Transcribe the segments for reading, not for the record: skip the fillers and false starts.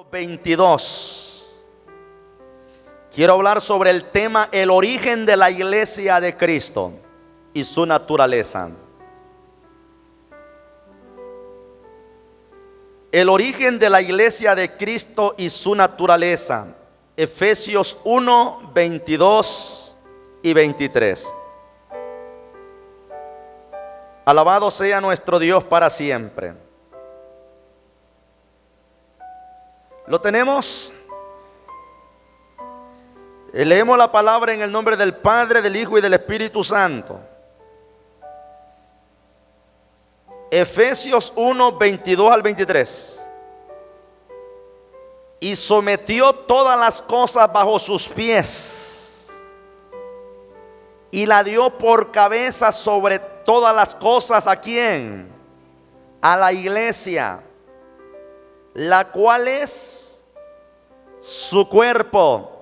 22. Quiero hablar sobre el tema el origen de la iglesia de Cristo y su naturaleza. El origen de la iglesia de Cristo y su naturaleza. Efesios 1, 22 y 23. Alabado sea nuestro Dios para siempre. ¿Lo tenemos? Leemos la palabra en el nombre del Padre, del Hijo y del Espíritu Santo. Efesios 1, 22 al 23. Y sometió todas las cosas bajo sus pies, y la dio por cabeza sobre todas las cosas. ¿A quién? A la iglesia, la cual es su cuerpo,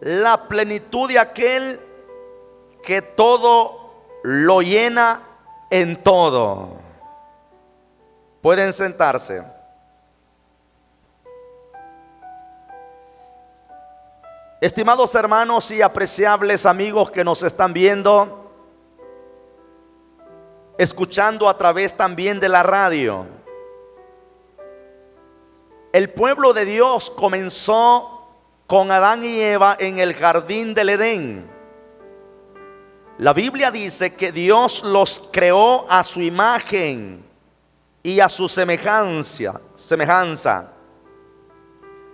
la plenitud de aquel que todo lo llena en todo. Pueden sentarse. Estimados hermanos y apreciables amigos que nos están viendo, escuchando a través también de la radio. El pueblo de Dios comenzó con Adán y Eva en el jardín del Edén. La Biblia dice que Dios los creó a su imagen y a su semejanza.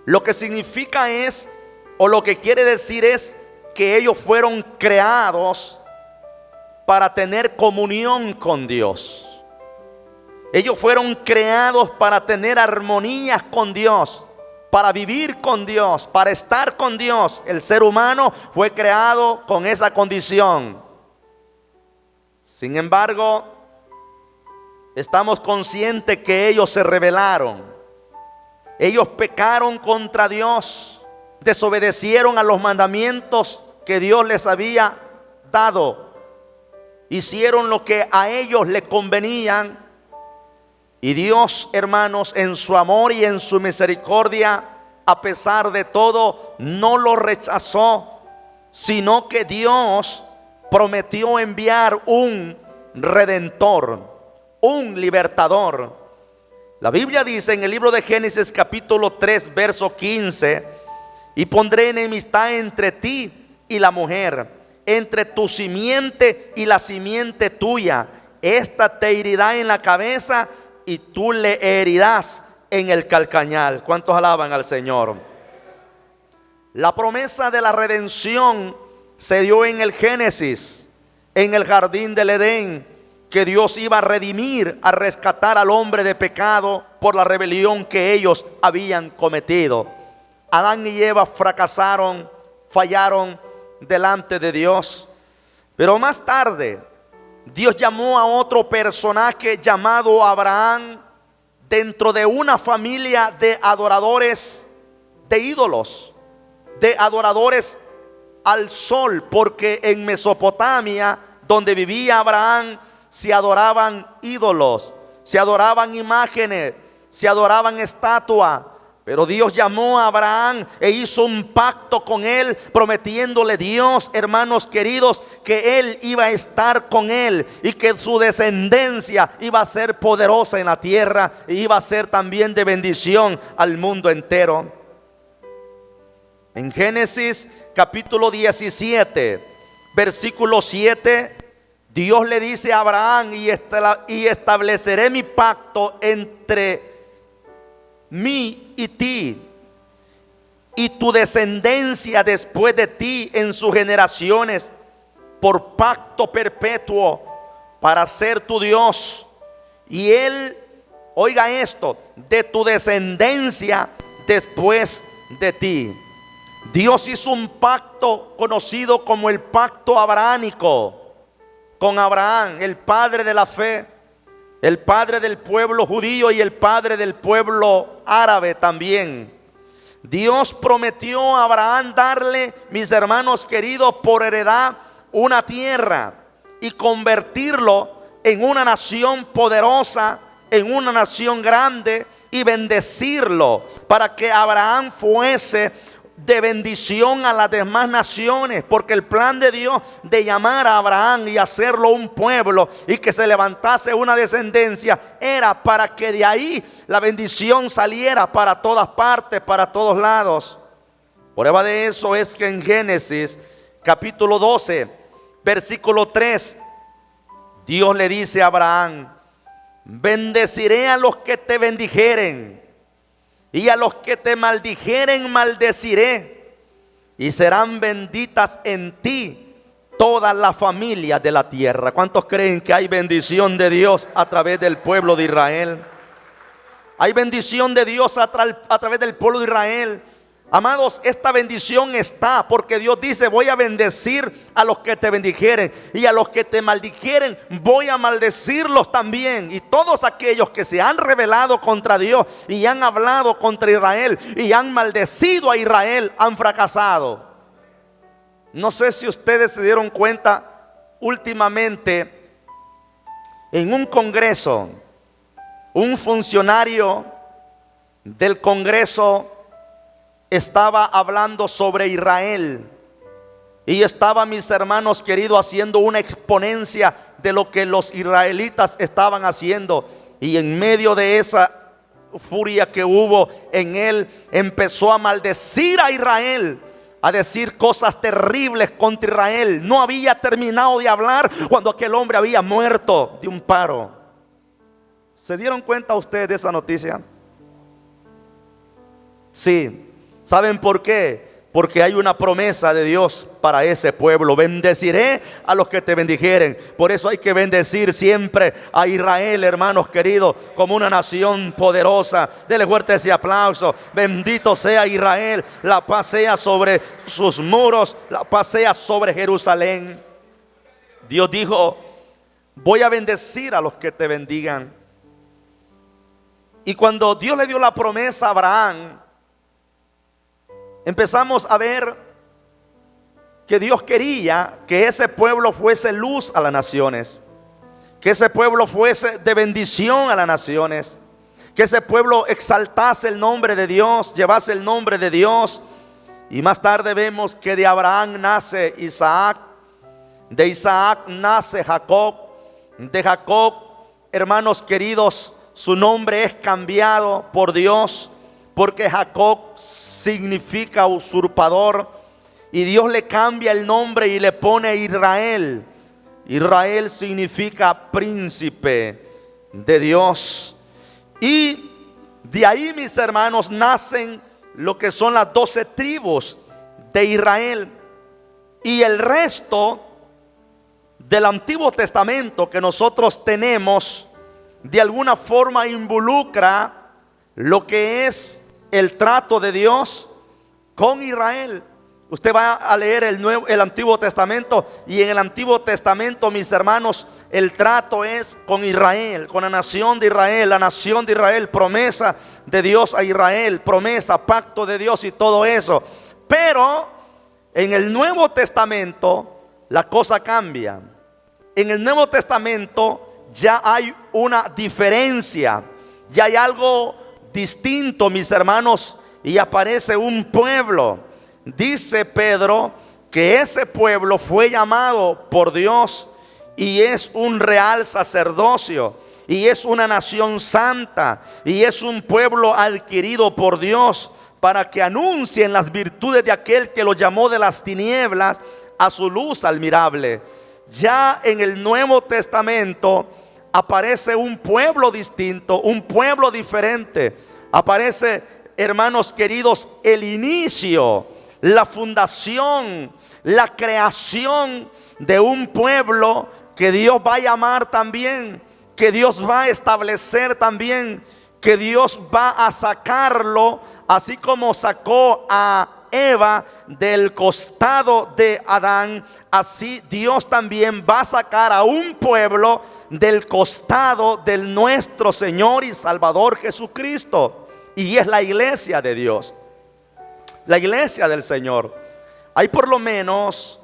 Lo que significa es, o lo que quiere decir es, que ellos fueron creados para tener comunión con Dios. Ellos fueron creados para tener armonía con Dios, para vivir con Dios, para estar con Dios. El ser humano fue creado con esa condición. Sin embargo, estamos conscientes que ellos se rebelaron. Ellos pecaron contra Dios, desobedecieron a los mandamientos que Dios les había dado. Hicieron lo que a ellos les convenían. Y Dios, hermanos, en su amor y en su misericordia, a pesar de todo, no lo rechazó, sino que Dios prometió enviar un redentor, un libertador. La Biblia dice en el libro de Génesis capítulo 3, verso 15: y pondré enemistad entre ti y la mujer, entre tu simiente y la simiente tuya. Esta te herirá en la cabeza y tú le herirás en el calcañar. ¿Cuántos alaban al Señor? La promesa de la redención se dio en el Génesis, en el jardín del Edén, que Dios iba a redimir, a rescatar al hombre de pecado por la rebelión que ellos habían cometido. Adán y Eva fracasaron, fallaron delante de Dios. Pero más tarde Dios llamó a otro personaje llamado Abraham dentro de una familia de adoradores de ídolos, de adoradores al sol, porque en Mesopotamia, donde vivía Abraham, se adoraban ídolos, se adoraban imágenes, se adoraban estatuas. Pero Dios llamó a Abraham e hizo un pacto con él, prometiéndole Dios, hermanos queridos, que él iba a estar con él y que su descendencia iba a ser poderosa en la tierra e iba a ser también de bendición al mundo entero. En Génesis capítulo 17, versículo 7, Dios le dice a Abraham: y estableceré mi pacto entre mí y ti, y tu descendencia después de ti en sus generaciones, por pacto perpetuo, para ser tu Dios. Y él, oiga esto, de tu descendencia después de ti. Dios hizo un pacto conocido como el pacto abrahámico con Abraham, el padre de la fe, el padre del pueblo judío y el padre del pueblo árabe también. Dios prometió a Abraham darle, mis hermanos queridos, por heredad una tierra y convertirlo en una nación poderosa, en una nación grande, y bendecirlo, para que Abraham fuese de bendición a las demás naciones, porque el plan de Dios de llamar a Abraham y hacerlo un pueblo y que se levantase una descendencia era para que de ahí la bendición saliera para todas partes, para todos lados. Prueba de eso es que en Génesis capítulo 12 versículo 3 Dios le dice a Abraham: bendeciré a los que te bendijeren, y a los que te maldijeren maldeciré, y serán benditas en ti todas las familias de la tierra. ¿Cuántos creen que hay bendición de Dios a través del pueblo de Israel? Hay bendición de Dios a través del pueblo de Israel. Amados, esta bendición está porque Dios dice: voy a bendecir a los que te bendijeren, y a los que te maldijeren voy a maldecirlos también. Y todos aquellos que se han rebelado contra Dios y han hablado contra Israel y han maldecido a Israel han fracasado. No sé si ustedes se dieron cuenta últimamente en un congreso, un funcionario del Congreso estaba hablando sobre Israel, y estaba, mis hermanos queridos, haciendo una exponencia de lo que los israelitas estaban haciendo. Y en medio de esa furia que hubo en él, empezó a maldecir a Israel, a decir cosas terribles contra Israel. No había terminado de hablar cuando aquel hombre había muerto de un paro. ¿Se dieron cuenta ustedes de esa noticia? Sí. ¿Saben por qué? Porque hay una promesa de Dios para ese pueblo: bendeciré a los que te bendijeren. Por eso hay que bendecir siempre a Israel, hermanos queridos, como una nación poderosa. Dele fuerte ese aplauso. Bendito sea Israel. La paz sea sobre sus muros, la paz sea sobre Jerusalén. Dios dijo: voy a bendecir a los que te bendigan. Y cuando Dios le dio la promesa a Abraham, empezamos a ver que Dios quería que ese pueblo fuese luz a las naciones, que ese pueblo fuese de bendición a las naciones, que ese pueblo exaltase el nombre de Dios, llevase el nombre de Dios. Y más tarde vemos que de Abraham nace Isaac, de Isaac nace Jacob, de Jacob, hermanos queridos, su nombre es cambiado por Dios, porque Jacob significa usurpador, y Dios le cambia el nombre y le pone Israel. Israel significa príncipe de Dios. Y de ahí, mis hermanos, nacen lo que son las 12 tribus de Israel. Y el resto del Antiguo Testamento que nosotros tenemos, de alguna forma involucra lo que es el trato de Dios con Israel. Usted va a leer el Antiguo Testamento, y en el Antiguo Testamento, mis hermanos, el trato es con Israel, con la nación de Israel. La nación de Israel, promesa de Dios a Israel, promesa, pacto de Dios y todo eso. Pero en el Nuevo Testamento la cosa cambia. En el Nuevo Testamento ya hay una diferencia, ya hay algo distinto, mis hermanos, y aparece un pueblo. Dice Pedro que ese pueblo fue llamado por Dios y es un real sacerdocio, y es una nación santa, y es un pueblo adquirido por Dios para que anuncien las virtudes de aquel que lo llamó de las tinieblas a su luz admirable. Ya en el Nuevo Testamento aparece un pueblo distinto, un pueblo diferente. Aparece, hermanos queridos, el inicio, la fundación, la creación de un pueblo que Dios va a llamar también, que Dios va a establecer también, que Dios va a sacarlo, así como sacó a Eva del costado de Adán. Así Dios también va a sacar a un pueblo del costado de nuestro Señor y Salvador Jesucristo, y es la iglesia de Dios, la iglesia del Señor. Hay por lo menos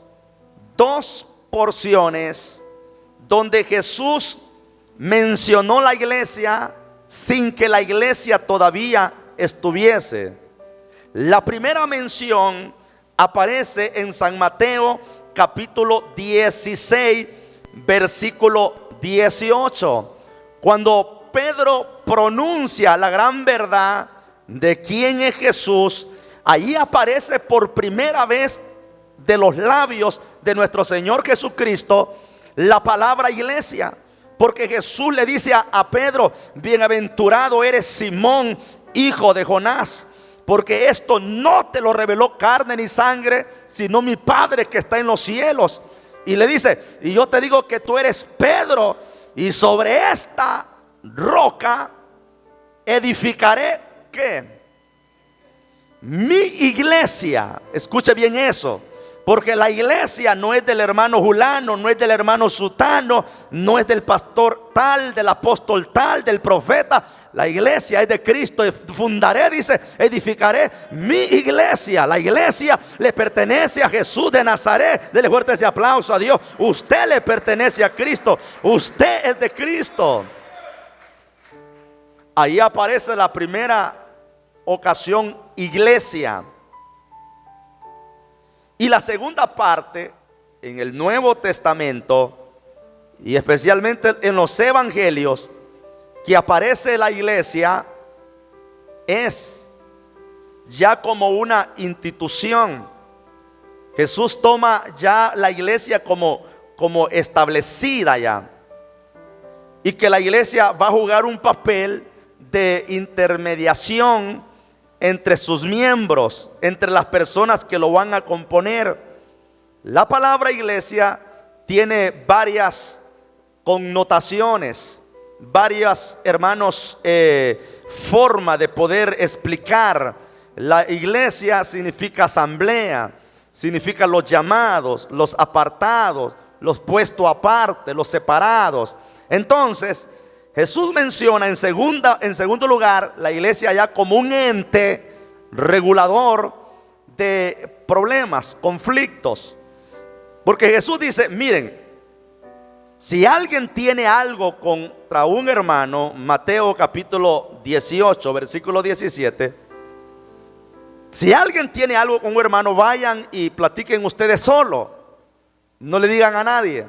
2 porciones donde Jesús mencionó la iglesia sin que la iglesia todavía estuviese. La primera mención aparece en San Mateo capítulo 16, versículo 18, cuando Pedro pronuncia la gran verdad de quién es Jesús. Ahí aparece por primera vez de los labios de nuestro Señor Jesucristo la palabra iglesia, porque Jesús le dice a Pedro: bienaventurado eres Simón, hijo de Jonás, porque esto no te lo reveló carne ni sangre, sino mi Padre que está en los cielos. Y le dice: y yo te digo que tú eres Pedro, y sobre esta roca edificaré, ¿qué? Mi iglesia. Escuche bien eso, porque la iglesia no es del hermano Julano, no es del hermano Sutano, no es del pastor tal, del apóstol tal, del profeta. La iglesia es de Cristo. Fundaré, dice, edificaré mi iglesia. La iglesia le pertenece a Jesús de Nazaret. Dele fuerte ese aplauso a Dios. Usted le pertenece a Cristo. Usted es de Cristo. Ahí aparece la primera ocasión, iglesia. Y la segunda parte, en el Nuevo Testamento, y especialmente en los evangelios, que aparece la iglesia, es ya como una institución. Jesús toma ya la iglesia como establecida ya, y que la iglesia va a jugar un papel de intermediación entre sus miembros, entre las personas que lo van a componer. La palabra iglesia tiene varias connotaciones, varias, hermanos, formas de poder explicar. La iglesia significa asamblea, significa los llamados, los apartados, los puestos aparte, los separados. Entonces Jesús menciona en segundo lugar la iglesia ya como un ente regulador de problemas, conflictos. Porque Jesús dice: miren, si alguien tiene algo contra un hermano, Mateo capítulo 18, versículo 17, si alguien tiene algo con un hermano, vayan y platiquen ustedes solo, no le digan a nadie.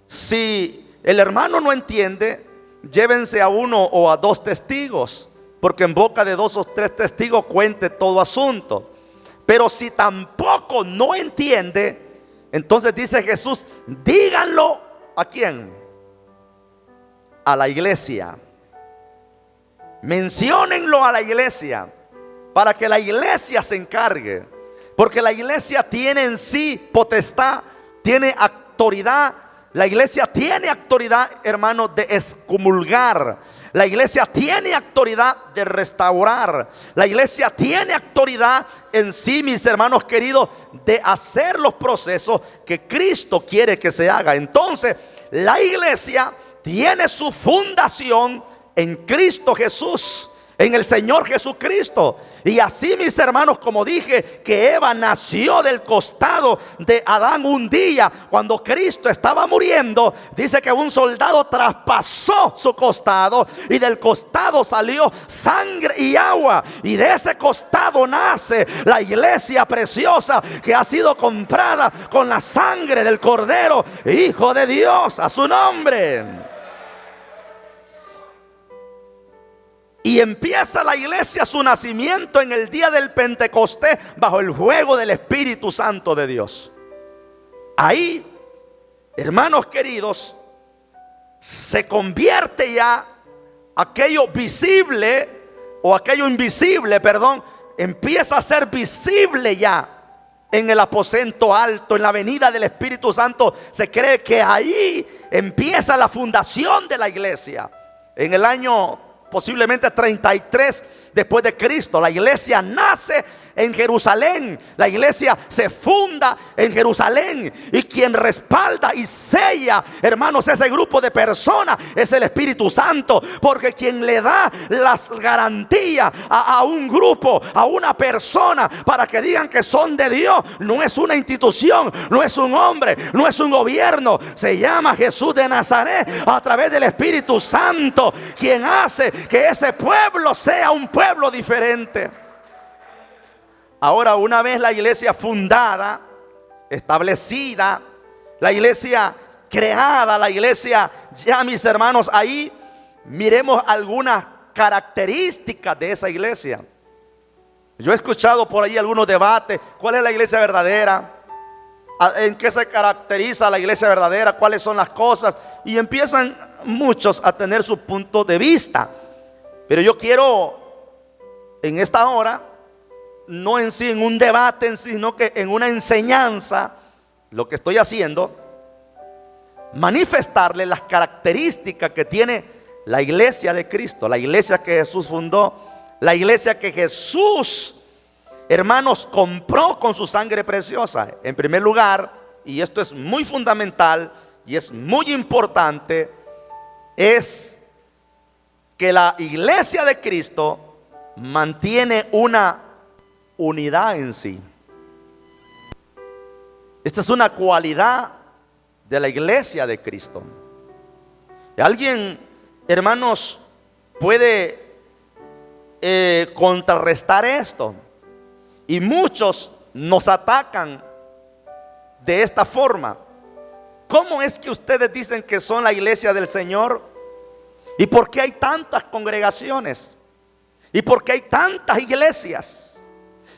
Si el hermano no entiende, llévense a uno o a dos testigos, porque en boca de 2 o 3 testigos cuente todo asunto. Pero si tampoco no entiende, entonces dice Jesús: díganlo. ¿A quién? A la iglesia. Menciónenlo a la iglesia, para que la iglesia se encargue. Porque la iglesia tiene en sí potestad, tiene autoridad. La iglesia tiene autoridad, hermano, de excomulgar. La iglesia tiene autoridad de restaurar. La iglesia tiene autoridad en sí, mis hermanos queridos, de hacer los procesos que Cristo quiere que se haga. Entonces, la iglesia tiene su fundación en Cristo Jesús, en el Señor Jesucristo. Y así, mis hermanos, como dije, que Eva nació del costado de Adán un día, cuando Cristo estaba muriendo, dice que un soldado traspasó su costado y del costado salió sangre y agua, y de ese costado nace la iglesia preciosa que ha sido comprada con la sangre del Cordero, Hijo de Dios, a su nombre. Y empieza la iglesia su nacimiento en el día del Pentecostés, bajo el fuego del Espíritu Santo de Dios. Ahí, hermanos queridos, se convierte ya aquello visible, o aquello invisible, perdón, empieza a ser visible ya en el aposento alto, en la venida del Espíritu Santo. Se cree que ahí empieza la fundación de la iglesia. En el año posiblemente 33 después de Cristo, la iglesia nace en Jerusalén. La iglesia se funda en Jerusalén. Y quien respalda y sella, hermanos, ese grupo de personas es el Espíritu Santo. Porque quien le da las garantías a un grupo, a una persona, para que digan que son de Dios, no es una institución, no es un hombre, no es un gobierno. Se llama Jesús de Nazaret, a través del Espíritu Santo, quien hace que ese pueblo sea un pueblo diferente. Ahora, una vez la iglesia fundada, establecida, la iglesia creada, la iglesia, ya mis hermanos, ahí miremos algunas características de esa iglesia. Yo he escuchado por ahí algunos debates: ¿cuál es la iglesia verdadera? ¿En qué se caracteriza la iglesia verdadera? ¿Cuáles son las cosas? Y empiezan muchos a tener su punto de vista. Pero yo quiero en esta hora, no en sí en un debate en sí, sino que en una enseñanza, lo que estoy haciendo, manifestarle las características que tiene la iglesia de Cristo, la iglesia que Jesús fundó, la iglesia que Jesús, hermanos, compró con su sangre preciosa. En primer lugar, y esto es muy fundamental y es muy importante, es que la iglesia de Cristo mantiene una unidad en sí. Esta es una cualidad de la iglesia de Cristo. Alguien, hermanos, puede contrarrestar esto, y muchos nos atacan de esta forma. ¿Cómo es que ustedes dicen que son la iglesia del Señor? ¿Y por qué hay tantas congregaciones? ¿Y por qué hay tantas iglesias?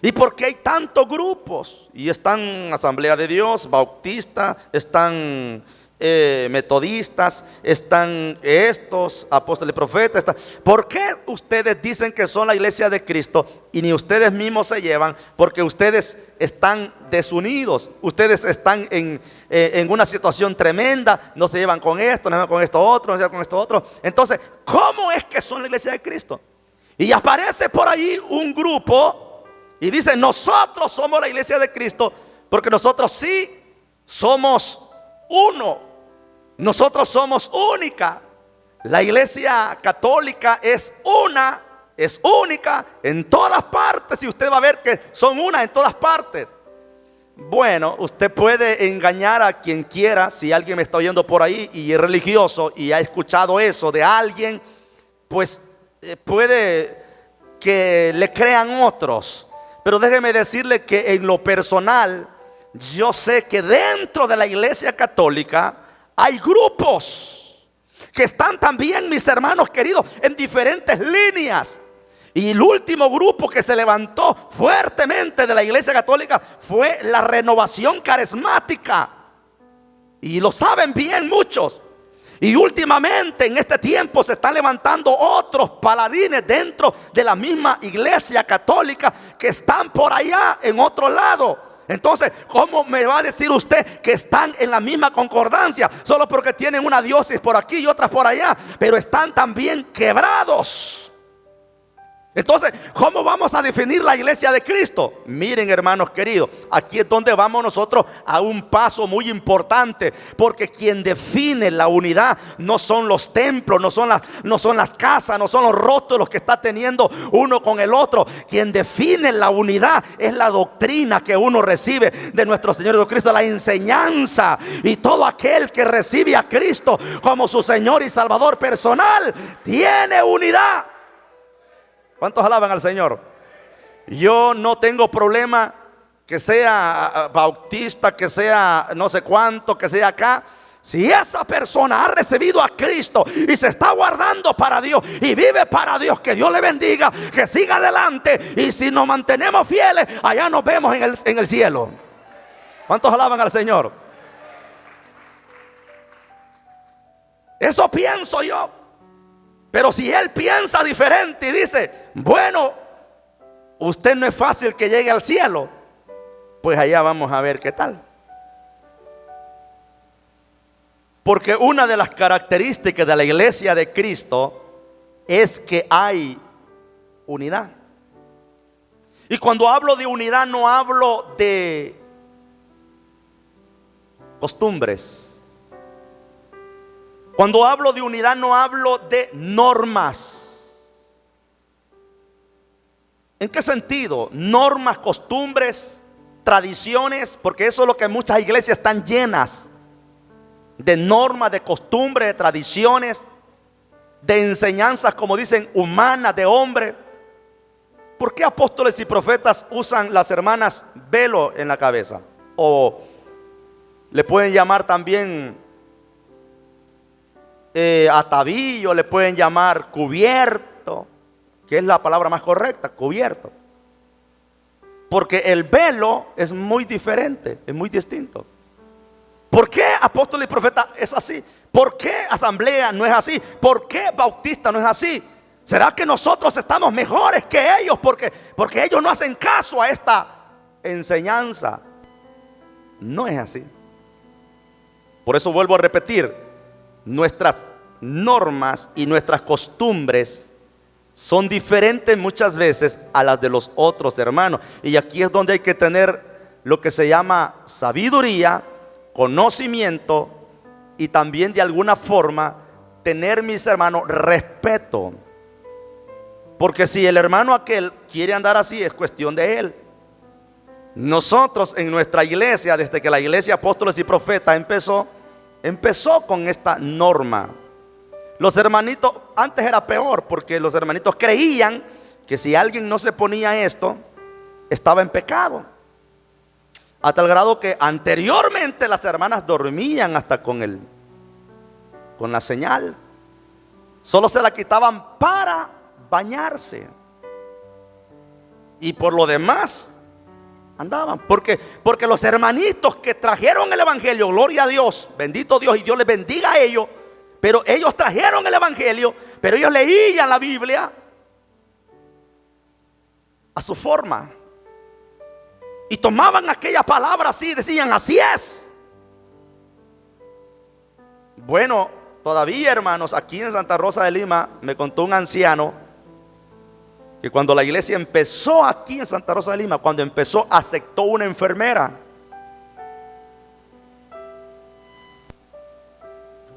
¿Y por qué hay tantos grupos? Y están Asamblea de Dios, Bautista, están metodistas, están estos apóstoles, profetas. ¿Por qué ustedes dicen que son la iglesia de Cristo y ni ustedes mismos se llevan? Porque ustedes están desunidos, ustedes están en una situación tremenda, no se llevan con esto, no se llevan con esto otro, no se llevan con esto otro. Entonces, ¿cómo es que son la iglesia de Cristo? Y aparece por ahí un grupo y dice: nosotros somos la iglesia de Cristo, porque nosotros sí somos uno, nosotros somos única. La iglesia católica es una, es única en todas partes, y usted va a ver que son una en todas partes. Bueno, usted puede engañar a quien quiera. Si alguien me está oyendo por ahí y es religioso y ha escuchado eso de alguien, pues puede que le crean otros. Pero déjeme decirle que en lo personal, yo sé que dentro de la iglesia católica hay grupos que están también, mis hermanos queridos, en diferentes líneas. Y el último grupo que se levantó fuertemente de la iglesia católica fue la Renovación Carismática. Y lo saben bien muchos. Y últimamente en este tiempo se están levantando otros paladines dentro de la misma iglesia católica que están por allá en otro lado. Entonces, ¿cómo me va a decir usted que están en la misma concordancia? Solo porque tienen una diócesis por aquí y otras por allá, pero están también quebrados. Entonces, ¿cómo vamos a definir la iglesia de Cristo? Miren, hermanos queridos, aquí es donde vamos nosotros a un paso muy importante, porque quien define la unidad no son los templos, no son las casas, no son los rótulos que está teniendo uno con el otro. Quien define la unidad es la doctrina que uno recibe de nuestro Señor Jesucristo, la enseñanza. Y todo aquel que recibe a Cristo como su Señor y Salvador personal tiene unidad. ¿Cuántos alaban al Señor? Yo no tengo problema que sea bautista, que sea no sé cuánto, que sea acá. Si esa persona ha recibido a Cristo y se está guardando para Dios y vive para Dios, que Dios le bendiga, que siga adelante. Y si nos mantenemos fieles, allá nos vemos en el cielo. ¿Cuántos alaban al Señor? Eso pienso yo. Pero si él piensa diferente y dice: bueno, usted no es fácil que llegue al cielo, pues allá vamos a ver qué tal. Porque una de las características de la iglesia de Cristo es que hay unidad. Y cuando hablo de unidad no hablo de costumbres. Cuando hablo de unidad no hablo de normas. ¿En qué sentido? Normas, costumbres, tradiciones, porque eso es lo que muchas iglesias están llenas de normas, de costumbres, de tradiciones, de enseñanzas, como dicen, humanas, de hombre. ¿Por qué apóstoles y profetas usan las hermanas velo en la cabeza? O le pueden llamar también atavío, le pueden llamar cubierto, que es la palabra más correcta, cubierto. Porque el velo es muy diferente, es muy distinto. ¿Por qué apóstol y profeta es así? ¿Por qué asamblea no es así? ¿Por qué bautista no es así? ¿Será que nosotros estamos mejores que ellos porque ellos no hacen caso a esta enseñanza? No es así. Por eso vuelvo a repetir, nuestras normas y nuestras costumbres son diferentes muchas veces a las de los otros hermanos. Y aquí es donde hay que tener lo que se llama sabiduría, conocimiento y también de alguna forma tener, mis hermanos, respeto. Porque si el hermano aquel quiere andar así, es cuestión de él. Nosotros en nuestra iglesia, desde que la iglesia Apóstoles y Profetas empezó con esta norma. Los hermanitos, antes era peor, porque los hermanitos creían que si alguien no se ponía esto, estaba en pecado. A tal grado que anteriormente las hermanas dormían hasta con la señal. Solo se la quitaban para bañarse. Y por lo demás andaban. Porque los hermanitos que trajeron el evangelio, gloria a Dios, bendito Dios, y Dios les bendiga a ellos. Pero ellos trajeron el evangelio, pero ellos leían la Biblia a su forma. Y tomaban aquella palabra así, decían, así es. Bueno, todavía, hermanos, aquí en Santa Rosa de Lima me contó un anciano que cuando la iglesia empezó aquí en Santa Rosa de Lima, cuando empezó, aceptó una enfermera.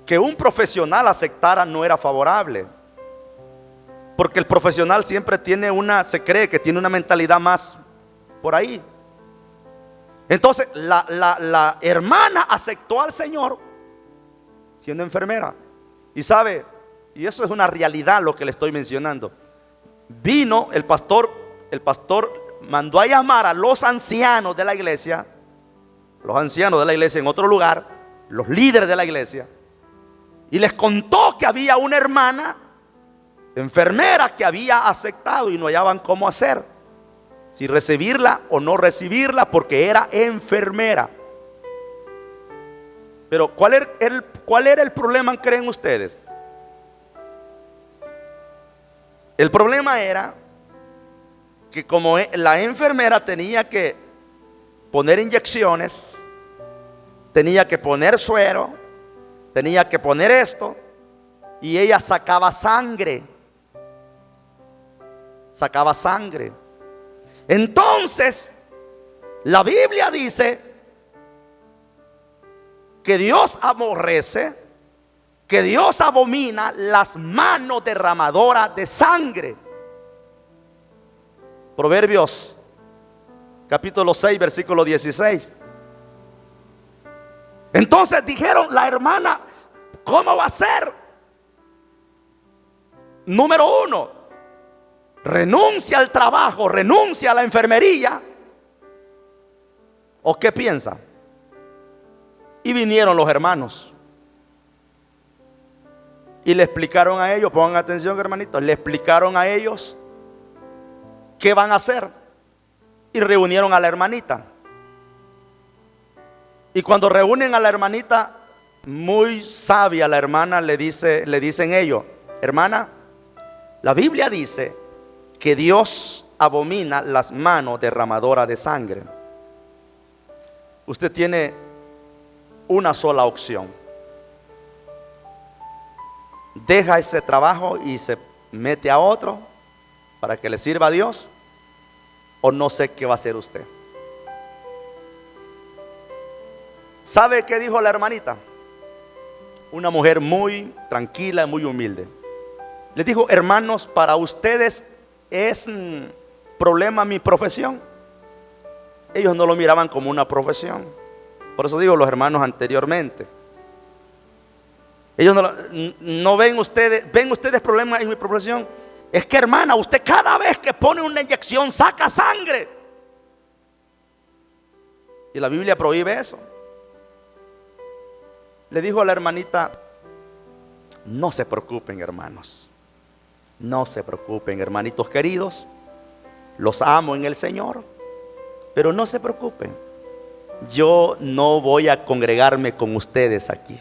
Que un profesional aceptara no era favorable, porque el profesional siempre se cree que tiene una mentalidad más por ahí. Entonces la hermana aceptó al Señor siendo enfermera. Y sabe, y eso es una realidad lo que le estoy mencionando. Vino el pastor mandó a llamar a los ancianos de la iglesia, en otro lugar, los líderes de la iglesia, y les contó que había una hermana enfermera que había aceptado y no hallaban cómo hacer, si recibirla o no recibirla, porque era enfermera. Pero ¿cuál era el problema, creen ustedes? El problema era que como la enfermera tenía que poner inyecciones, tenía que poner suero, tenía que poner esto, y ella sacaba sangre. Entonces, la Biblia dice que Dios aborrece, que Dios abomina las manos derramadoras de sangre. Proverbios capítulo 6 versículo 16. Entonces dijeron, la hermana, ¿cómo va a ser? Número uno, renuncia al trabajo, renuncia a la enfermería. ¿O qué piensa? Y vinieron los hermanos y le explicaron a ellos, pongan atención, hermanitos, le explicaron a ellos qué van a hacer. Y reunieron a la hermanita. Y cuando reúnen a la hermanita, muy sabia la hermana, le dicen ellos, hermana, la Biblia dice que Dios abomina las manos derramadoras de sangre. Usted tiene una sola opción: deja ese trabajo y se mete a otro para que le sirva a Dios, o no sé qué va a hacer usted. ¿Sabe qué dijo la hermanita? Una mujer muy tranquila, muy humilde. Le dijo: hermanos, para ustedes es problema mi profesión. Ellos no lo miraban como una profesión. Por eso digo los hermanos anteriormente. Ellos no ven ustedes problemas en mi profesión. Es que, hermana, usted cada vez que pone una inyección saca sangre. Y la Biblia prohíbe eso. Le dijo a la hermanita: no se preocupen, hermanos. No se preocupen, hermanitos queridos. Los amo en el Señor. Pero no se preocupen. Yo no voy a congregarme con ustedes aquí.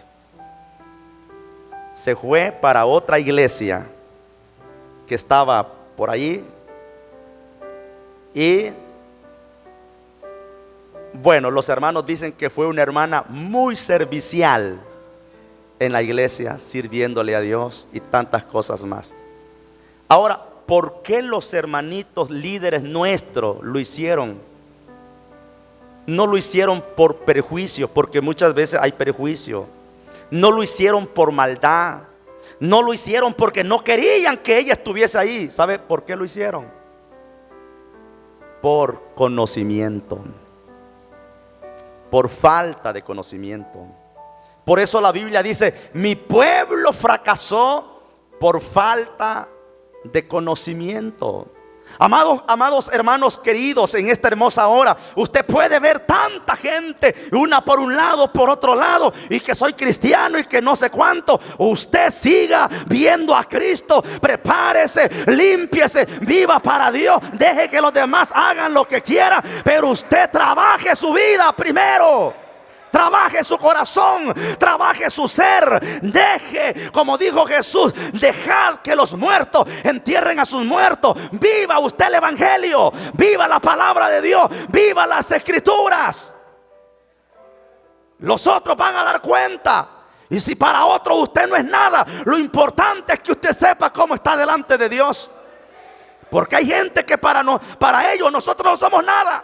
Se fue para otra iglesia que estaba por allí. Y bueno, los hermanos dicen que fue una hermana muy servicial en la iglesia, sirviéndole a Dios y tantas cosas más. Ahora, ¿por qué los hermanitos líderes nuestros lo hicieron? No lo hicieron por prejuicio, porque muchas veces hay prejuicio. No lo hicieron por maldad. No lo hicieron porque no querían que ella estuviese ahí. ¿Sabe por qué lo hicieron? Por conocimiento. Por falta de conocimiento. Por eso la Biblia dice: mi pueblo fracasó por falta de conocimiento. Amados hermanos queridos, en esta hermosa hora usted puede ver tanta gente, una por un lado, por otro lado, y que soy cristiano y que no sé cuánto. Usted siga viendo a Cristo, prepárese, límpiese, viva para Dios, deje que los demás hagan lo que quieran, pero usted trabaje su vida primero. Trabaje su corazón, trabaje su ser. Deje, como dijo Jesús, dejad que los muertos entierren a sus muertos. Viva usted el evangelio, viva la palabra de Dios, viva las escrituras. Los otros van a dar cuenta. Y si para otros usted no es nada, lo importante es que usted sepa cómo está delante de Dios. Porque hay gente que para ellos nosotros no somos nada.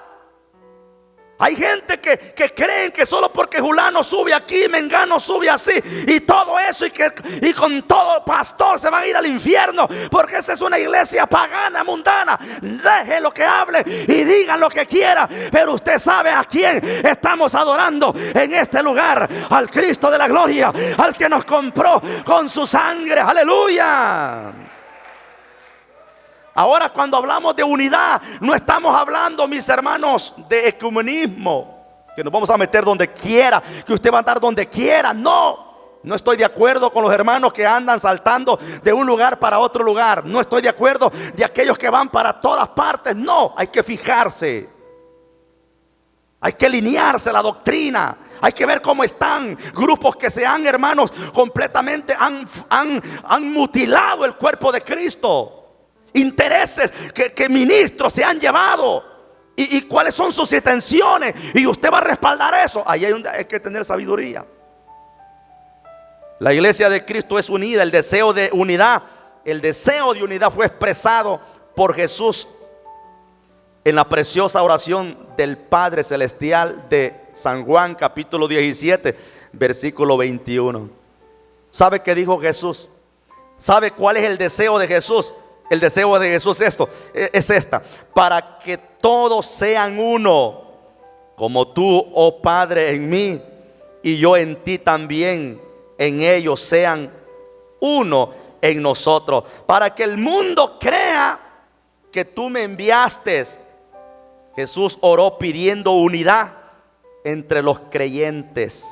Hay gente que creen que solo porque fulano sube aquí, mengano sube así, y todo eso, y con todo pastor se van a ir al infierno, porque esa es una iglesia pagana, mundana. Deje lo que hable y digan lo que quiera, pero usted sabe a quién estamos adorando en este lugar: al Cristo de la gloria, al que nos compró con su sangre. Aleluya. Ahora, cuando hablamos de unidad, no estamos hablando, mis hermanos, de ecumenismo, que nos vamos a meter donde quiera, que usted va a andar donde quiera. No estoy de acuerdo con los hermanos que andan saltando de un lugar para otro lugar. No estoy de acuerdo de aquellos que van para todas partes. No, hay que fijarse, hay que alinearse la doctrina. Hay que ver cómo están grupos que se han, hermanos, completamente han mutilado el cuerpo de Cristo. Intereses que ministros se han llevado, y cuáles son sus intenciones, y usted va a respaldar eso. Ahí hay que tener sabiduría. La iglesia de Cristo es unida. El deseo de unidad fue expresado por Jesús en la preciosa oración del Padre Celestial de San Juan capítulo 17 versículo 21. ¿Sabe qué dijo Jesús? ¿Sabe cuál es el deseo de Jesús? El deseo de Jesús es esta: para que todos sean uno, como tú, oh Padre, en mí y yo en ti también, en ellos sean uno en nosotros, para que el mundo crea que tú me enviaste. Jesús oró pidiendo unidad entre los creyentes,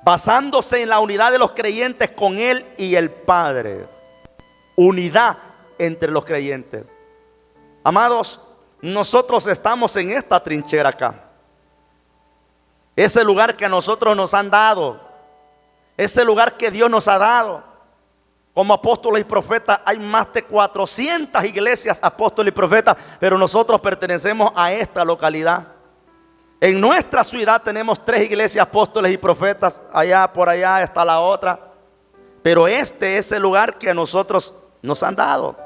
basándose en la unidad de los creyentes con Él y el Padre. Unidad entre los creyentes. Amados, nosotros estamos en esta trinchera acá. Ese lugar que a nosotros nos han dado, ese lugar que Dios nos ha dado. Como apóstoles y profetas hay más de 400 iglesias apóstoles y profetas, pero nosotros pertenecemos a esta localidad. En nuestra ciudad tenemos 3 iglesias apóstoles y profetas. Allá, por allá está la otra. Pero este es el lugar que a nosotros nos han dado.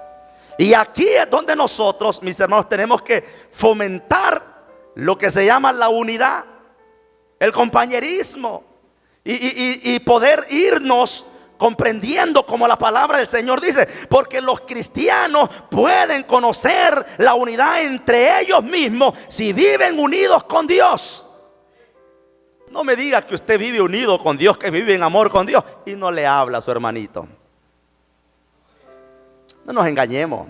Y aquí es donde nosotros, mis hermanos, tenemos que fomentar lo que se llama la unidad, el compañerismo y poder irnos comprendiendo como la palabra del Señor dice, porque los cristianos pueden conocer la unidad entre ellos mismos si viven unidos con Dios. No me diga que usted vive unido con Dios, que vive en amor con Dios y no le habla a su hermanito. No nos engañemos.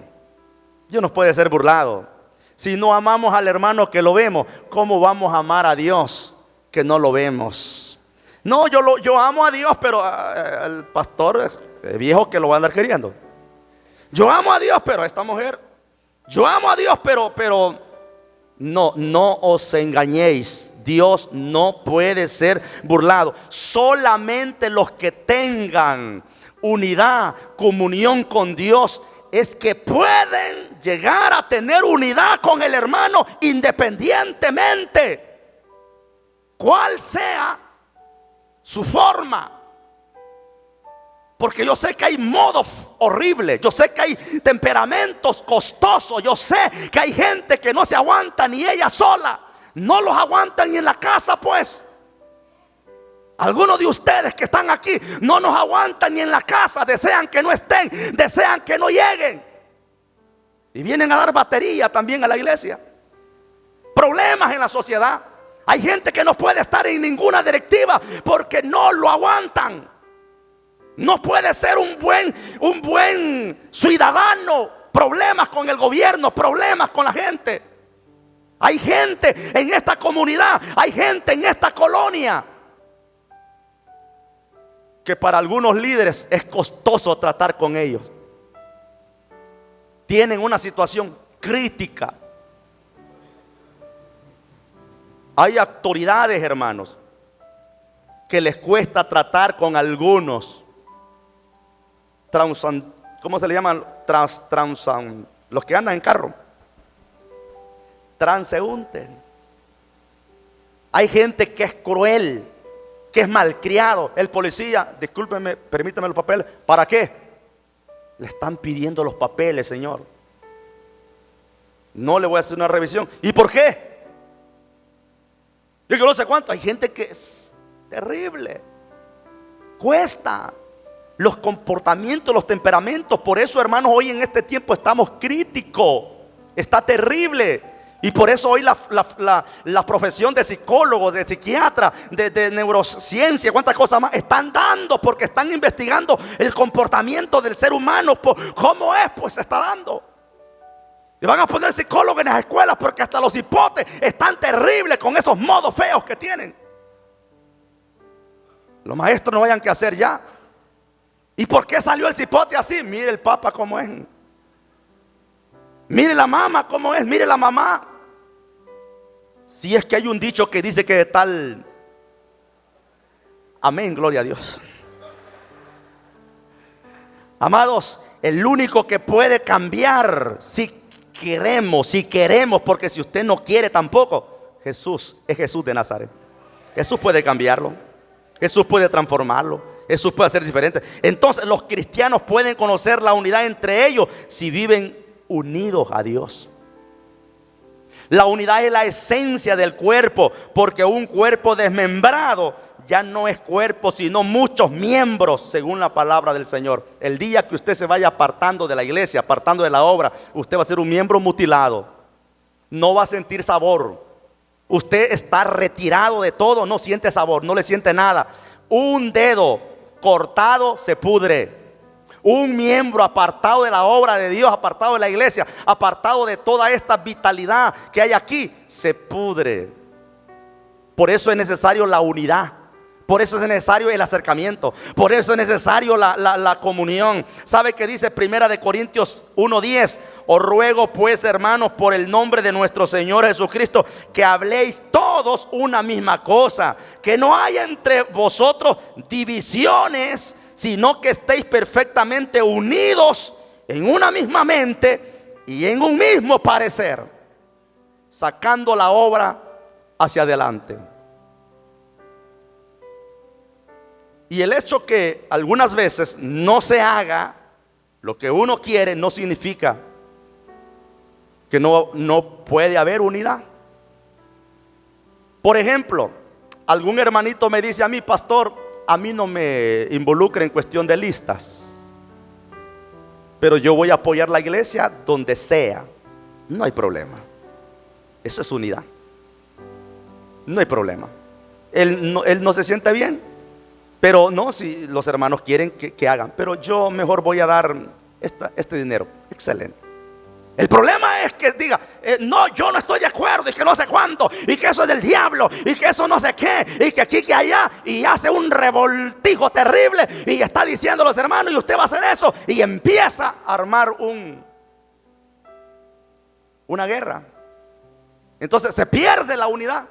Dios nos puede ser burlado. Si no amamos al hermano que lo vemos, ¿cómo vamos a amar a Dios que no lo vemos? No, yo amo a Dios, pero el pastor es viejo que lo va a andar queriendo. Yo amo a Dios, pero a esta mujer. Yo amo a Dios, pero no os engañéis. Dios no puede ser burlado. Solamente los que tengan unidad, comunión con Dios, es que pueden llegar a tener unidad con el hermano, independientemente cuál sea su forma. Porque yo sé que hay modos horribles, yo sé que hay temperamentos costosos, yo sé que hay gente que no se aguanta ni ella sola, no los aguantan ni en la casa, pues. Algunos de ustedes que están aquí no nos aguantan ni en la casa, desean que no estén, desean que no lleguen. Y vienen a dar batería también a la iglesia. Problemas en la sociedad. Hay gente que no puede estar en ninguna directiva porque no lo aguantan. No puede ser un buen ciudadano. Problemas con el gobierno, problemas con la gente. Hay gente en esta comunidad, hay gente en esta colonia que para algunos líderes es costoso tratar con ellos. Tienen una situación crítica. Hay autoridades, hermanos, que les cuesta tratar con algunos. ¿Cómo se le llaman? Los que andan en carro. Transeúntes. Hay gente que es cruel, que es malcriado. El policía, discúlpeme, permítame los papeles. ¿Para qué? Le están pidiendo los papeles, señor. No le voy a hacer una revisión. ¿Y por qué? Yo no sé cuánto. Hay gente que es terrible. Cuesta. Los comportamientos, los temperamentos. Por eso, hermanos, hoy en este tiempo estamos críticos. Está terrible. Y por eso hoy la profesión de psicólogo, de psiquiatra, de neurociencia, cuántas cosas más están dando, porque están investigando el comportamiento del ser humano. ¿Cómo es? Pues se está dando. Y van a poner psicólogos en las escuelas porque hasta los hipotes están terribles con esos modos feos que tienen. Los maestros no vayan que hacer ya. ¿Y por qué salió el cipote así? Mire el papa cómo es. Mire la mamá cómo es. Mire la mamá. Si es que hay un dicho que dice que de tal. Amén, gloria a Dios. Amados, el único que puede cambiar si queremos, porque si usted no quiere tampoco, Jesús es Jesús de Nazaret. Jesús puede cambiarlo, Jesús puede transformarlo, Jesús puede hacer diferente. Entonces los cristianos pueden conocer la unidad entre ellos si viven unidos a Dios. La unidad es la esencia del cuerpo, porque un cuerpo desmembrado ya no es cuerpo, sino muchos miembros, según la palabra del Señor. El día que usted se vaya apartando de la iglesia, apartando de la obra, usted va a ser un miembro mutilado. No va a sentir sabor. Usted está retirado de todo, no siente sabor, no le siente nada. Un dedo cortado se pudre. Un miembro apartado de la obra de Dios, apartado de la iglesia, apartado de toda esta vitalidad que hay aquí, se pudre. Por eso es necesario la unidad. Por eso es necesario el acercamiento. Por eso es necesario la comunión. ¿Sabe qué dice 1 Corintios 1:10? Os ruego pues, hermanos, por el nombre de nuestro Señor Jesucristo, que habléis todos una misma cosa, que no haya entre vosotros divisiones, sino que estéis perfectamente unidos en una misma mente y en un mismo parecer, sacando la obra hacia adelante. Y el hecho que algunas veces no se haga lo que uno quiere no significa que no puede haber unidad. Por ejemplo, algún hermanito me dice a mí: pastor, a mí no me involucra en cuestión de listas, pero yo voy a apoyar la iglesia donde sea. No hay problema. Eso es unidad. No hay problema. Él no se siente bien, pero no, si los hermanos quieren que hagan, pero yo mejor voy a dar este dinero. Excelente. El problema es que diga: no, yo no estoy de acuerdo, y que no sé cuánto, y que eso es del diablo, y que eso no sé qué, y que aquí, que allá, y hace un revoltijo terrible, y está diciendo a los hermanos: y usted va a hacer eso, y empieza a armar una guerra. Entonces se pierde la unidad,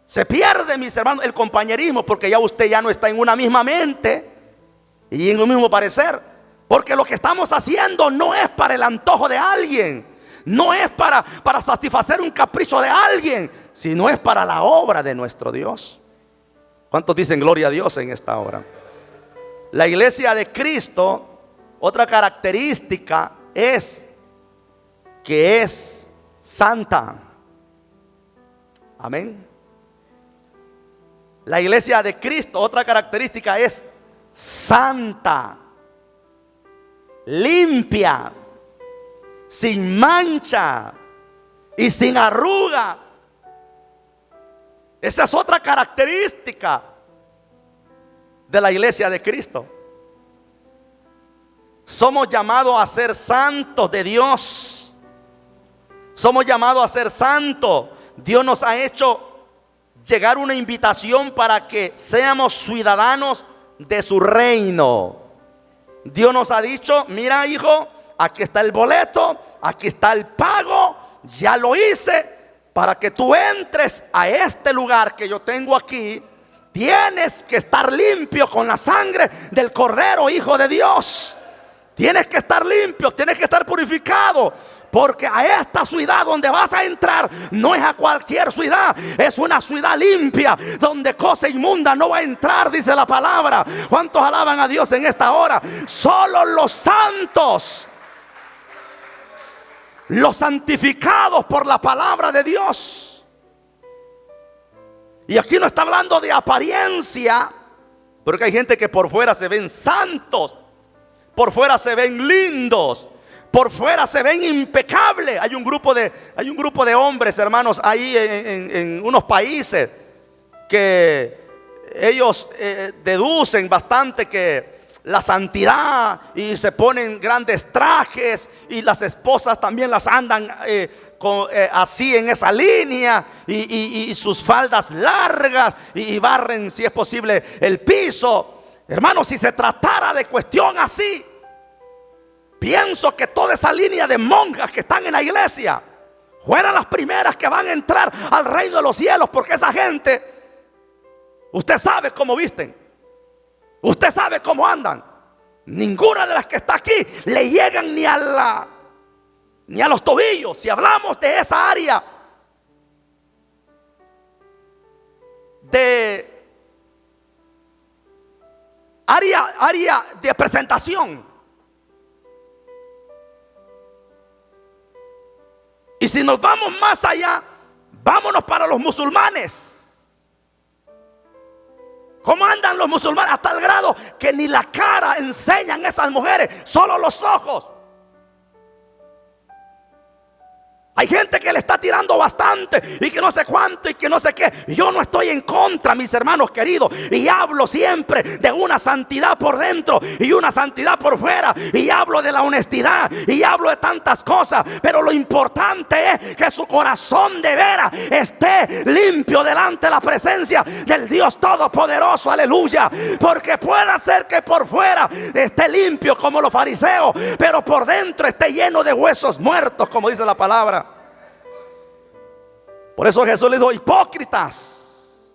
se pierde, mis hermanos, el compañerismo, porque usted ya no está en una misma mente y en un mismo parecer. Porque lo que estamos haciendo no es para el antojo de alguien, no es para satisfacer un capricho de alguien, sino es para la obra de nuestro Dios. ¿Cuántos dicen gloria a Dios en esta hora? La iglesia de Cristo, otra característica es que es santa. Amén. La iglesia de Cristo, otra característica es santa, limpia, sin mancha y sin arruga. Esa es otra característica de la iglesia de Cristo. Somos llamados a ser santos de Dios. Somos llamados a ser santos. Dios nos ha hecho llegar una invitación para que seamos ciudadanos de su reino. Dios nos ha dicho: mira, hijo, aquí está el boleto, aquí está el pago, ya lo hice. Para que tú entres a este lugar que yo tengo aquí, tienes que estar limpio con la sangre del Cordero, Hijo de Dios. Tienes que estar limpio, tienes que estar purificado. Porque a esta ciudad donde vas a entrar no es a cualquier ciudad, es una ciudad limpia, donde cosa inmunda no va a entrar, dice la palabra. ¿Cuántos alaban a Dios en esta hora? Solo los santos, los santificados por la palabra de Dios. Y aquí no está hablando de apariencia, porque hay gente que por fuera se ven santos, por fuera se ven lindos, por fuera se ven impecables. Hay un grupo de hombres, hermanos, ahí en unos países, que ellos deducen bastante que la santidad, y se ponen grandes trajes, y las esposas también las andan así en esa línea, y sus faldas largas, y barren, si es posible, el piso. Hermanos, si se tratara de cuestión así, pienso que toda esa línea de monjas que están en la iglesia fueran las primeras que van a entrar al reino de los cielos. Porque esa gente, usted sabe cómo visten, usted sabe cómo andan. Ninguna de las que está aquí le llegan ni a los tobillos. Si hablamos de esa área de presentación. Y si nos vamos más allá, vámonos para los musulmanes. ¿Cómo andan los musulmanes? A tal grado que ni la cara enseñan esas mujeres, solo los ojos. Hay gente que le está tirando bastante, y que no sé cuánto, y que no sé qué. Yo no estoy en contra, mis hermanos queridos, y hablo siempre de una santidad por dentro y una santidad por fuera, y hablo de la honestidad, y hablo de tantas cosas. Pero lo importante es que su corazón de veras esté limpio delante de la presencia del Dios Todopoderoso. Aleluya. Porque puede ser que por fuera esté limpio como los fariseos, pero por dentro esté lleno de huesos muertos, como dice la palabra. Por eso Jesús le dijo: hipócritas,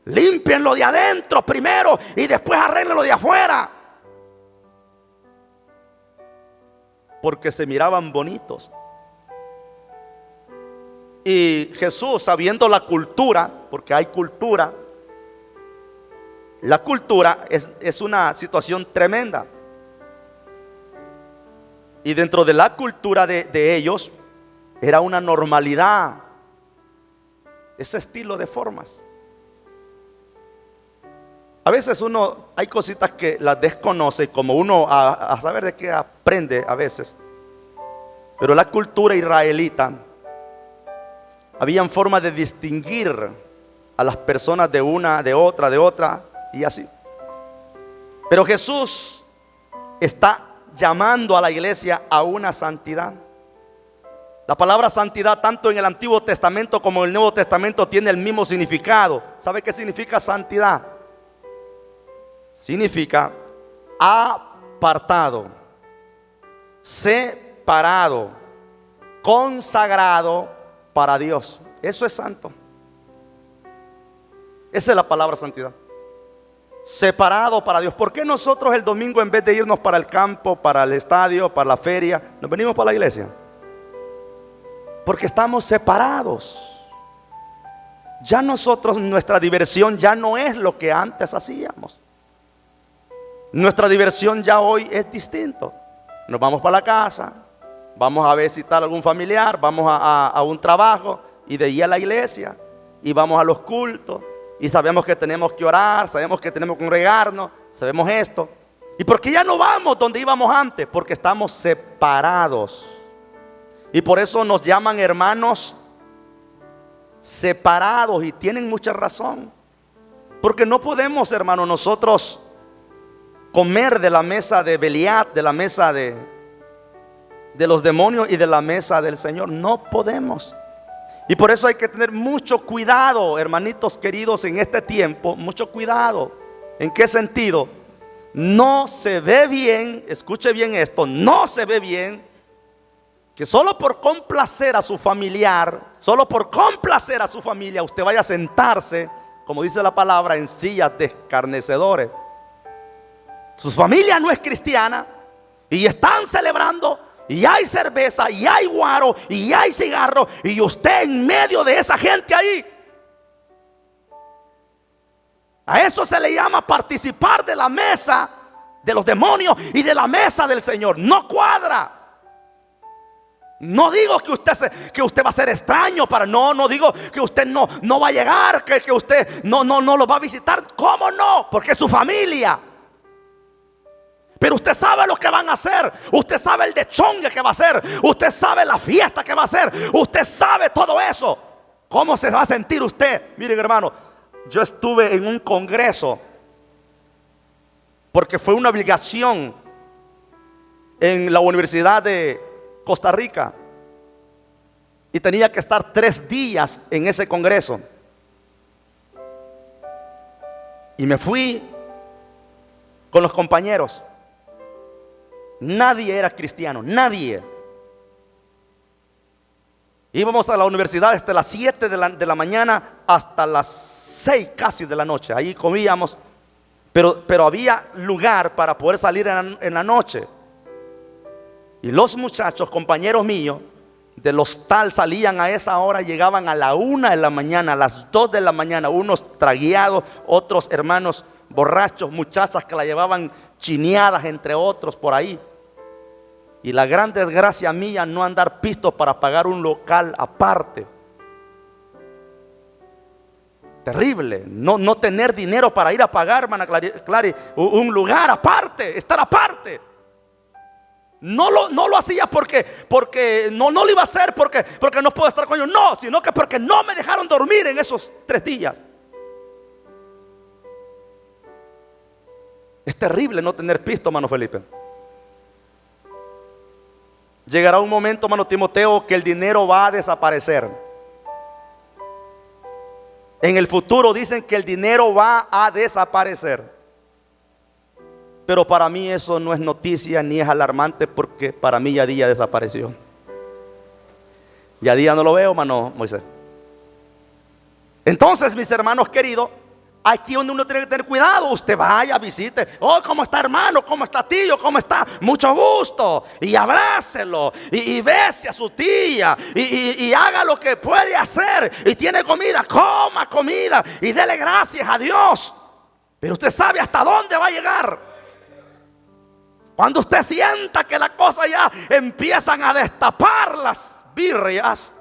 límpienlo de adentro primero y después arréglenlo de afuera. Porque se miraban bonitos. Y Jesús, sabiendo la cultura, porque hay cultura, la cultura es una situación tremenda. Y dentro de la cultura de ellos, Era una normalidad ese estilo de formas. A veces hay cositas que las desconoce, como uno a saber de qué aprende a veces. Pero la cultura israelita, habían formas de distinguir a las personas de una, de otra y así. Pero Jesús está llamando a la iglesia a una santidad. La palabra santidad, tanto en el Antiguo Testamento como en el Nuevo Testamento, tiene el mismo significado. ¿Sabe qué significa santidad? Significa apartado, separado, consagrado para Dios. Eso es santo. Esa es la palabra santidad. Separado para Dios. ¿Por qué nosotros el domingo, en vez de irnos para el campo, para el estadio, para la feria, nos venimos para la iglesia? Porque estamos separados. Ya nosotros, nuestra diversión ya no es lo que antes hacíamos. Nuestra diversión ya hoy es distinto. Nos vamos para la casa, vamos a visitar a algún familiar, vamos a un trabajo y de ahí a la iglesia, y vamos a los cultos y sabemos que tenemos que orar, sabemos que tenemos que congregarnos, sabemos esto. ¿Y por qué ya no vamos donde íbamos antes? Porque estamos separados. Y por eso nos llaman hermanos separados, y tienen mucha razón. Porque no podemos, hermanos, nosotros comer de la mesa de Beliat, de la mesa de los demonios y de la mesa del Señor. No podemos. Y por eso hay que tener mucho cuidado, hermanitos queridos, en este tiempo. Mucho cuidado. ¿En qué sentido? No se ve bien, escuche bien esto, no se ve bien que solo por complacer a su familiar, solo por complacer a su familia, usted vaya a sentarse, como dice la palabra, en sillas de escarnecedores. Su familia no es cristiana y están celebrando, y hay cerveza, y hay guaro, y hay cigarro, y usted en medio de esa gente ahí. A eso se le llama participar de la mesa de los demonios y de la mesa del Señor. No cuadra. No digo que usted va a ser extraño no digo que usted no va a llegar, que usted no lo va a visitar. ¿Cómo no? Porque es su familia. Pero usted sabe lo que van a hacer. Usted sabe el dechongue que va a hacer. Usted sabe la fiesta que va a hacer. Usted sabe todo eso. ¿Cómo se va a sentir usted? Miren, hermano, yo estuve en un congreso porque fue una obligación en la Universidad de Costa Rica, y tenía que estar 3 días en ese congreso. Y me fui con los compañeros. Nadie era cristiano, nadie. Íbamos a la universidad desde las 7 de la mañana hasta las 6 casi de la noche. Ahí comíamos, pero había lugar para poder salir en la noche. Y los muchachos, compañeros míos, del hostal salían a esa hora, llegaban a la 1 de la mañana, a las 2 de la mañana, unos tragueados, otros hermanos borrachos, muchachas que la llevaban chineadas, entre otros por ahí. Y la gran desgracia mía, no andar pistos para pagar un local aparte. Terrible, no tener dinero para ir a pagar, hermana Clary, un lugar aparte, estar aparte. No lo hacía porque no lo iba a hacer porque no puedo estar con ellos. No, sino que porque no me dejaron dormir en esos 3 días. Es terrible no tener pisto, hermano Felipe. Llegará un momento, hermano Timoteo, que el dinero va a desaparecer. En el futuro dicen que el dinero va a desaparecer. Pero para mí eso no es noticia ni es alarmante, porque para mí ya día desapareció. Ya día no lo veo, hermano Moisés. Entonces, mis hermanos queridos, aquí donde uno tiene que tener cuidado. Usted vaya, visite. Oh, ¿cómo está, hermano? ¿Cómo está, tío? ¿Cómo está? Mucho gusto. Y abrácelo. Y bese a su tía. Y haga lo que puede hacer. Y tiene comida, coma comida. Y dele gracias a Dios. Pero usted sabe hasta dónde va a llegar. Cuando usted sienta que las cosas ya empiezan a destapar las birrias,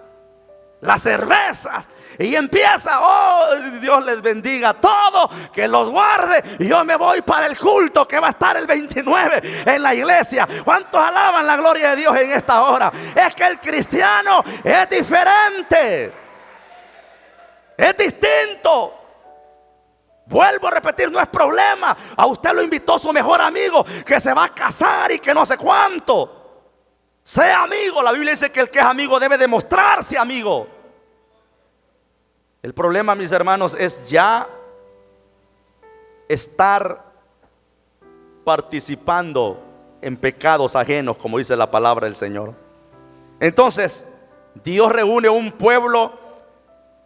las cervezas, y empieza, oh, Dios les bendiga a todos, que los guarde, y yo me voy para el culto que va a estar el 29 en la iglesia. ¿Cuántos alaban la gloria de Dios en esta hora? Es que el cristiano es diferente, es distinto. Vuelvo a repetir, no es problema. A usted lo invitó su mejor amigo que se va a casar y que no sé cuánto. Sea amigo. La Biblia dice que el que es amigo debe demostrarse amigo. El problema, mis hermanos, es ya estar participando en pecados ajenos, como dice la palabra del Señor. Entonces, Dios reúne un pueblo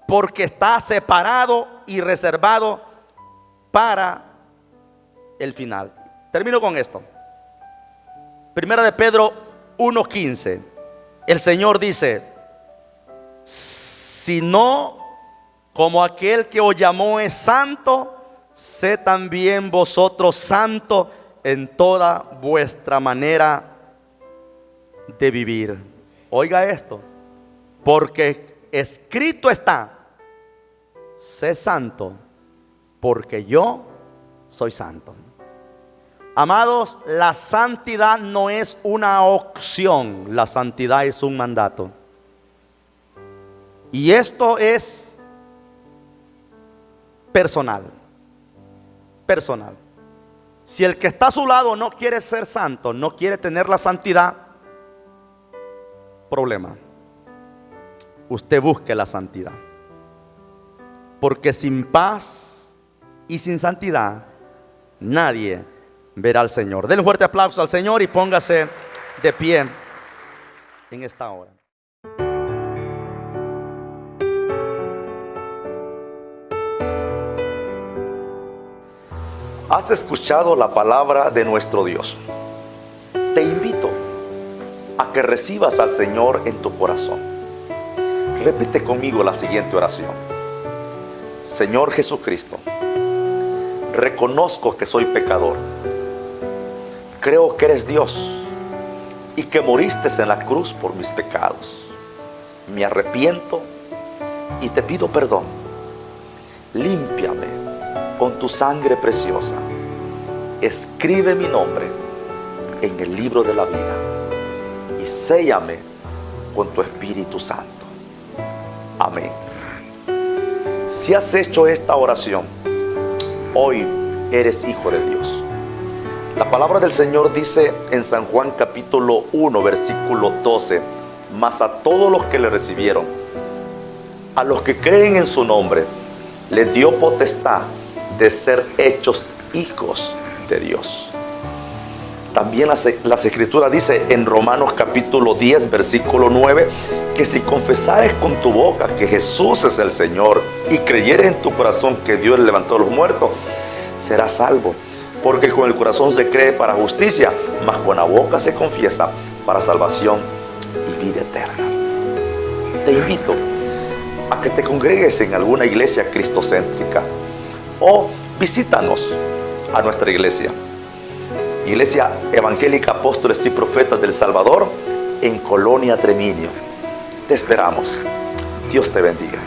porque está separado y reservado para el final. Termino con esto. Primera de Pedro 1:15. El Señor dice: si no, como aquel que os llamó es santo, sé también vosotros santos en toda vuestra manera de vivir. Oiga esto, porque escrito está: sé santo, porque yo soy santo. Amados, la santidad no es una opción, la santidad es un mandato. Y esto es personal. Personal. Si el que está a su lado no quiere ser santo, no quiere tener la santidad, problema. Usted busque la santidad. Porque sin paz y sin santidad nadie verá al Señor. Den un fuerte aplauso al Señor y póngase de pie en esta hora. ¿Has escuchado la palabra de nuestro Dios? Te invito a que recibas al Señor en tu corazón. Repite conmigo la siguiente oración. Señor Jesucristo, reconozco que soy pecador. Creo que eres Dios y que moriste en la cruz por mis pecados. Me arrepiento y te pido perdón. Límpiame con tu sangre preciosa. Escribe mi nombre en el libro de la vida y séllame con tu Espíritu Santo. Amén. Si has hecho esta oración, hoy eres hijo de Dios. La palabra del Señor dice en San Juan capítulo 1 versículo 12: mas a todos los que le recibieron, a los que creen en su nombre, les dio potestad de ser hechos hijos de Dios. También las Escrituras dice en Romanos capítulo 10 versículo 9 que si confesares con tu boca que Jesús es el Señor y creyeres en tu corazón que Dios le levantó a los muertos, serás salvo. Porque con el corazón se cree para justicia, mas con la boca se confiesa para salvación y vida eterna. Te invito a que te congregues en alguna iglesia cristocéntrica o visítanos a nuestra iglesia. Iglesia Evangélica Apóstoles y Profetas del Salvador en Colonia Treminio. Te esperamos. Dios te bendiga.